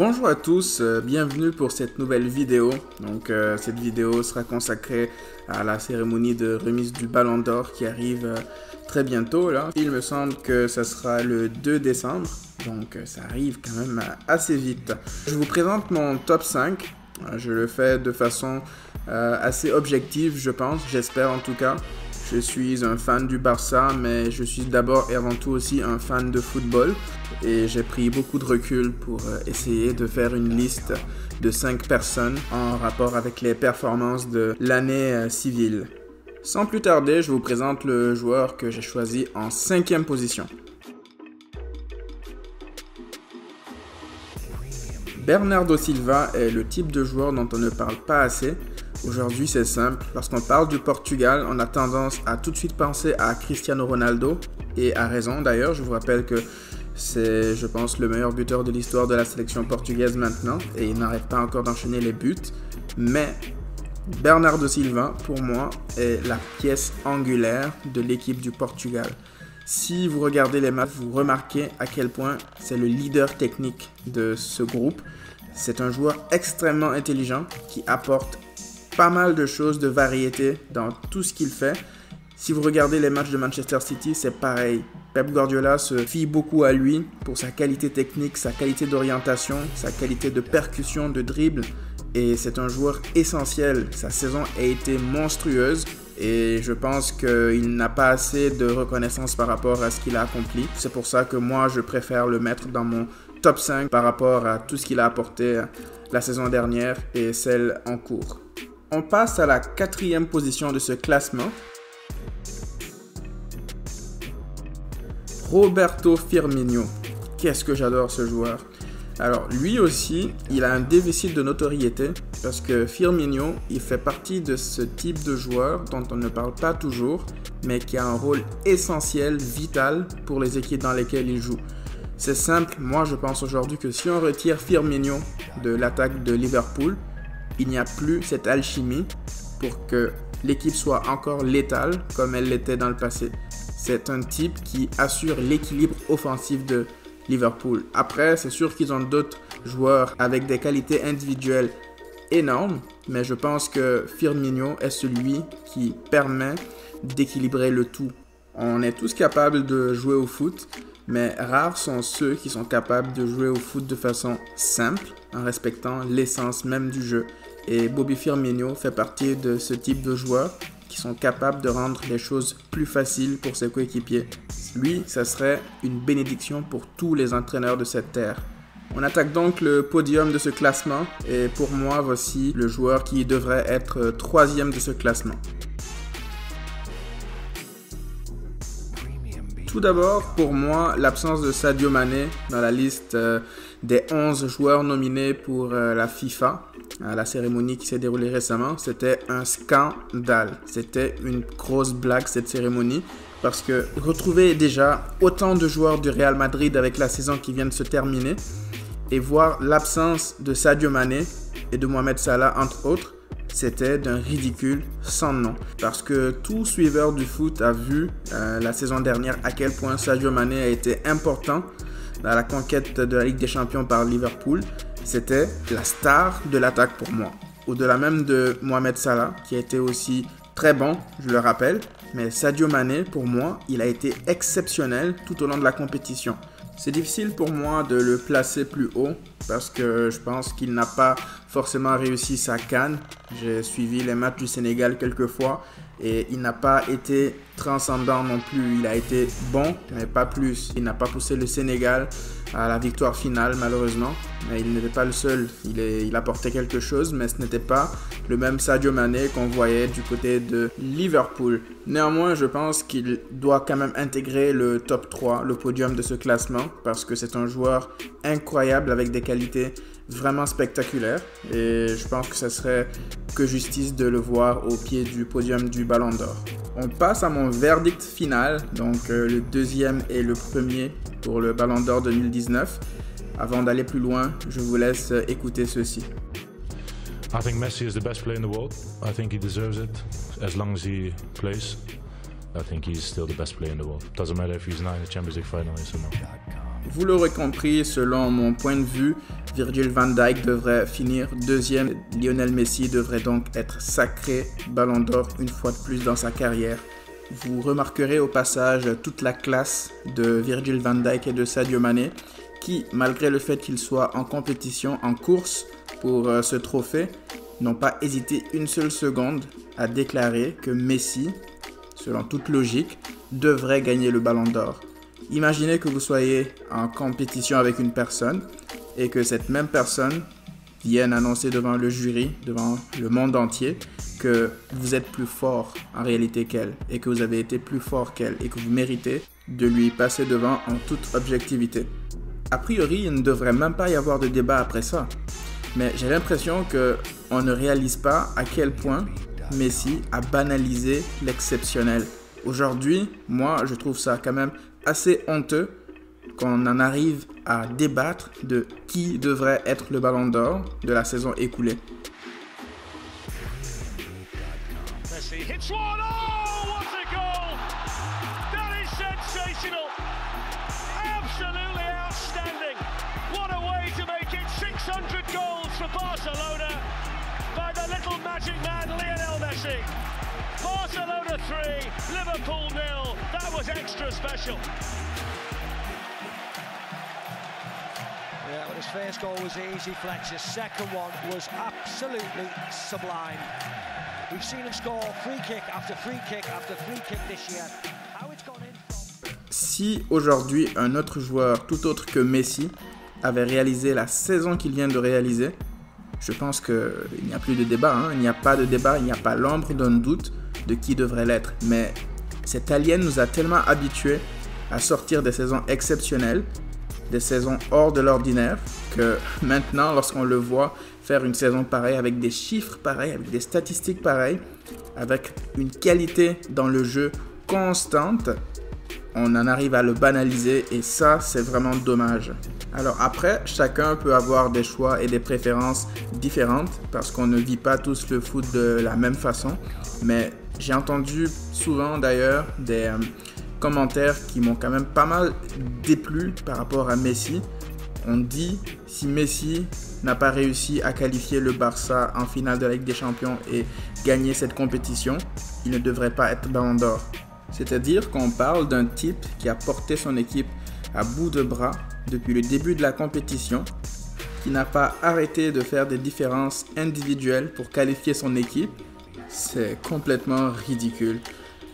Bonjour à tous, bienvenue pour cette nouvelle vidéo. Donc cette vidéo sera consacrée à la cérémonie de remise du Ballon d'Or qui arrive très bientôt là. Il me semble que ça sera le 2 décembre, donc ça arrive quand même assez vite. Je vous présente mon top 5, je le fais de façon assez objective je pense, j'espère en tout cas. Je suis un fan du Barça, mais je suis d'abord et avant tout aussi un fan de football. Et j'ai pris beaucoup de recul pour essayer de faire une liste de 5 personnes en rapport avec les performances de l'année civile. Sans plus tarder, je vous présente le joueur que j'ai choisi en 5e position. Bernardo Silva est le type de joueur dont on ne parle pas assez. Aujourd'hui, c'est simple. Lorsqu'on parle du Portugal, on a tendance à tout de suite penser à Cristiano Ronaldo, et à raison d'ailleurs. Je vous rappelle que c'est, je pense, le meilleur buteur de l'histoire de la sélection portugaise maintenant, et il n'arrête pas encore d'enchaîner les buts. Mais Bernardo Silva, pour moi, est la pièce angulaire de l'équipe du Portugal. Si vous regardez les matchs, vous remarquez à quel point c'est le leader technique de ce groupe. C'est un joueur extrêmement intelligent qui apporte pas mal de choses, de variété dans tout ce qu'il fait. Si vous regardez les matchs de Manchester City, c'est pareil. Pep Guardiola se fie beaucoup à lui pour sa qualité technique, sa qualité d'orientation, sa qualité de percussion, de dribble. Et c'est un joueur essentiel. Sa saison a été monstrueuse. Et je pense qu'il n'a pas assez de reconnaissance par rapport à ce qu'il a accompli. C'est pour ça que moi, je préfère le mettre dans mon top 5 par rapport à tout ce qu'il a apporté la saison dernière et celle en cours. On passe à la 4e position de ce classement. Roberto Firmino. Qu'est-ce que j'adore ce joueur. Alors lui aussi, il a un déficit de notoriété parce que Firmino, il fait partie de ce type de joueur dont on ne parle pas toujours, mais qui a un rôle essentiel, vital pour les équipes dans lesquelles il joue. C'est simple, moi je pense aujourd'hui que si on retire Firmino de l'attaque de Liverpool, il n'y a plus cette alchimie pour que l'équipe soit encore létale comme elle l'était dans le passé. C'est un type qui assure l'équilibre offensif de Liverpool. Après, c'est sûr qu'ils ont d'autres joueurs avec des qualités individuelles énormes, mais je pense que Firmino est celui qui permet d'équilibrer le tout. On est tous capables de jouer au foot, mais rares sont ceux qui sont capables de jouer au foot de façon simple, en respectant l'essence même du jeu. Et Bobby Firmino fait partie de ce type de joueurs qui sont capables de rendre les choses plus faciles pour ses coéquipiers. Lui, ça serait une bénédiction pour tous les entraîneurs de cette terre. On attaque donc le podium de ce classement et pour moi, voici le joueur qui devrait être 3e de ce classement. Tout d'abord, pour moi, l'absence de Sadio Mané dans la liste des 11 joueurs nominés pour la FIFA, à la cérémonie qui s'est déroulée récemment, c'était un scandale. C'était une grosse blague cette cérémonie parce que retrouver déjà autant de joueurs du Real Madrid avec la saison qui vient de se terminer et voir l'absence de Sadio Mané et de Mohamed Salah entre autres, c'était d'un ridicule sans nom. Parce que tout suiveur du foot a vu la saison dernière à quel point Sadio Mané a été important dans la conquête de la Ligue des Champions par Liverpool. C'était la star de l'attaque pour moi. Au-delà même de Mohamed Salah, qui a été aussi très bon, je le rappelle. Mais Sadio Mané, pour moi, il a été exceptionnel tout au long de la compétition. C'est difficile pour moi de le placer plus haut parce que je pense qu'il n'a pas forcément réussi sa CAN. J'ai suivi les matchs du Sénégal quelques fois et il n'a pas été transcendant non plus. Il a été bon, mais pas plus. Il n'a pas poussé le Sénégal à la victoire finale malheureusement. Mais il n'était pas le seul. Il apportait quelque chose, mais ce n'était pas le même Sadio Mané qu'on voyait du côté de Liverpool. Néanmoins, je pense qu'il doit quand même intégrer le top 3, le podium de ce classement, parce que c'est un joueur incroyable avec des qualités vraiment spectaculaires. Et je pense que ce serait que justice de le voir au pied du podium du Ballon d'Or. On passe à mon verdict final, donc le 2e et le 1er pour le Ballon d'Or 2019. Avant d'aller plus loin, je vous laisse écouter ceci. I think Messi is the best player in the world. I think he deserves it as long as he plays. I think he's still the best player in the world. Doesn't matter if he's not in the Champions League final, yes or no. Vous l'aurez compris, selon mon point de vue, Virgil van Dijk devrait finir deuxième. Lionel Messi devrait donc être sacré Ballon d'Or une fois de plus dans sa carrière. Vous remarquerez au passage toute la classe de Virgil van Dijk et de Sadio Mané qui, malgré le fait qu'ils soient en compétition, en course pour ce trophée, n'ont pas hésité une seule seconde à déclarer que Messi, selon toute logique, devrait gagner le Ballon d'Or. Imaginez que vous soyez en compétition avec une personne et que cette même personne vienne annoncer devant le jury, devant le monde entier, que vous êtes plus fort en réalité qu'elle et que vous avez été plus fort qu'elle et que vous méritez de lui passer devant en toute objectivité. A priori, il ne devrait même pas y avoir de débat après ça. Mais j'ai l'impression qu'on ne réalise pas à quel point Messi a banalisé l'exceptionnel. Aujourd'hui, moi, je trouve ça quand même assez honteux qu'on en arrive à débattre de qui devrait être le Ballon d'Or de la saison écoulée. Messi hits one. Oh, what a goal! That is sensational. Absolutely outstanding. What a way to make it 600 goals for Barcelona by the little magic man Lionel Messi. Barcelona 3, Liverpool 0. That was extra special. Yeah, well, his first goal was easy, Flex. His second one was absolutely sublime. We've seen him score free kick after free kick after free kick this year. How it's gone in from... Si aujourd'hui un autre joueur tout autre que Messi avait réalisé la saison qu'il vient de réaliser, je pense qu'il n'y a plus de débat, il n'y a pas de débat, il n'y a pas l'ombre d'un doute de qui devrait l'être. Mais cet alien nous a tellement habitués à sortir des saisons exceptionnelles, des saisons hors de l'ordinaire, que maintenant, lorsqu'on le voit faire une saison pareille, avec des chiffres pareils, avec des statistiques pareilles, avec une qualité dans le jeu constante, on en arrive à le banaliser et ça, c'est vraiment dommage. Alors après, chacun peut avoir des choix et des préférences différentes parce qu'on ne vit pas tous le foot de la même façon. Mais j'ai entendu souvent d'ailleurs des commentaires qui m'ont quand même pas mal déplu par rapport à Messi. On dit si Messi n'a pas réussi à qualifier le Barça en finale de la Ligue des Champions et gagner cette compétition, il ne devrait pas être Ballon d'Or. C'est-à-dire qu'on parle d'un type qui a porté son équipe à bout de bras depuis le début de la compétition, qui n'a pas arrêté de faire des différences individuelles pour qualifier son équipe. C'est complètement ridicule.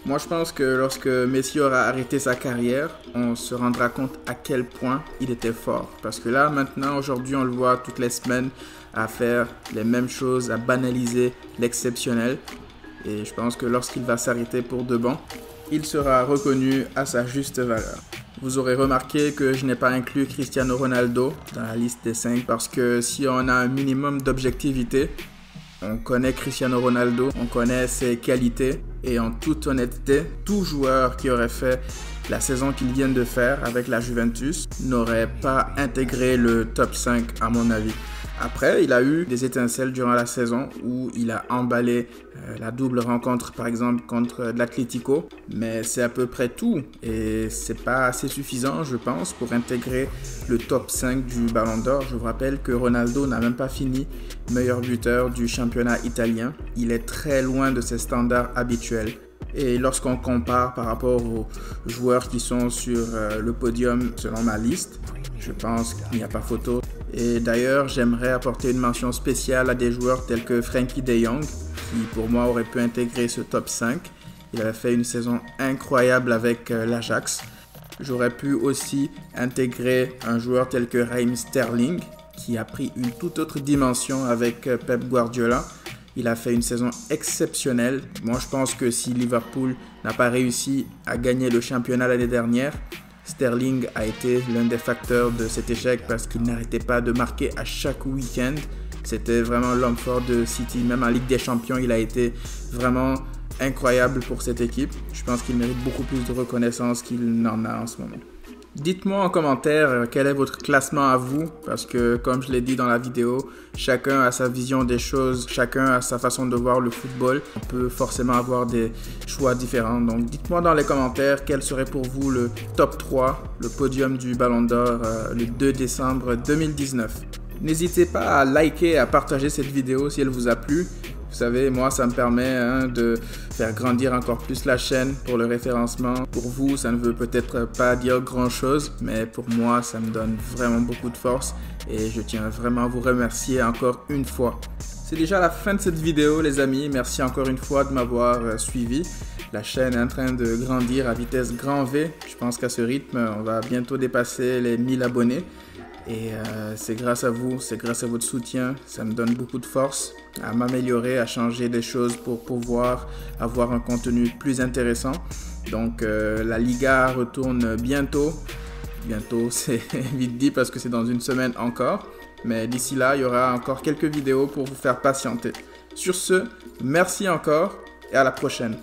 Moi, je pense que lorsque Messi aura arrêté sa carrière, on se rendra compte à quel point il était fort. Parce que là, maintenant, aujourd'hui, on le voit toutes les semaines à faire les mêmes choses, à banaliser l'exceptionnel. Et je pense que lorsqu'il va s'arrêter pour de bon, il sera reconnu à sa juste valeur. Vous aurez remarqué que je n'ai pas inclus Cristiano Ronaldo dans la liste des 5 parce que si on a un minimum d'objectivité, on connaît Cristiano Ronaldo, on connaît ses qualités et en toute honnêteté, tout joueur qui aurait fait la saison qu'il vient de faire avec la Juventus n'aurait pas intégré le top 5 à mon avis. Après, il a eu des étincelles durant la saison où il a emballé la double rencontre, par exemple, contre l'Atlético. Mais c'est à peu près tout. Et c'est pas assez suffisant, je pense, pour intégrer le top 5 du Ballon d'Or. Je vous rappelle que Ronaldo n'a même pas fini meilleur buteur du championnat italien. Il est très loin de ses standards habituels. Et lorsqu'on compare par rapport aux joueurs qui sont sur le podium selon ma liste, je pense qu'il n'y a pas photo. Et d'ailleurs, j'aimerais apporter une mention spéciale à des joueurs tels que Frenkie de Jong, qui pour moi aurait pu intégrer ce top 5. Il avait fait une saison incroyable avec l'Ajax. J'aurais pu aussi intégrer un joueur tel que Raheem Sterling, qui a pris une toute autre dimension avec Pep Guardiola. Il a fait une saison exceptionnelle. Moi, je pense que si Liverpool n'a pas réussi à gagner le championnat l'année dernière, Sterling a été l'un des facteurs de cet échec parce qu'il n'arrêtait pas de marquer à chaque week-end. C'était vraiment l'homme fort de City. Même en Ligue des Champions, il a été vraiment incroyable pour cette équipe. Je pense qu'il mérite beaucoup plus de reconnaissance qu'il n'en a en ce moment. Dites-moi en commentaire quel est votre classement à vous, parce que comme je l'ai dit dans la vidéo, chacun a sa vision des choses, chacun a sa façon de voir le football. On peut forcément avoir des choix différents. Donc dites-moi dans les commentaires quel serait pour vous le top 3, le podium du Ballon d'Or le 2 décembre 2019. N'hésitez pas à liker et à partager cette vidéo si elle vous a plu. Vous savez, moi, ça me permet de faire grandir encore plus la chaîne pour le référencement. Pour vous, ça ne veut peut-être pas dire grand-chose, mais pour moi, ça me donne vraiment beaucoup de force et je tiens vraiment à vous remercier encore une fois. C'est déjà la fin de cette vidéo, les amis. Merci encore une fois de m'avoir suivi. La chaîne est en train de grandir à vitesse grand V. Je pense qu'à ce rythme, on va bientôt dépasser les 1000 abonnés. Et c'est grâce à vous, c'est grâce à votre soutien, ça me donne beaucoup de force à m'améliorer, à changer des choses pour pouvoir avoir un contenu plus intéressant. Donc la Liga retourne bientôt. Bientôt, c'est vite dit parce que c'est dans une semaine encore. Mais d'ici là, il y aura encore quelques vidéos pour vous faire patienter. Sur ce, merci encore et à la prochaine.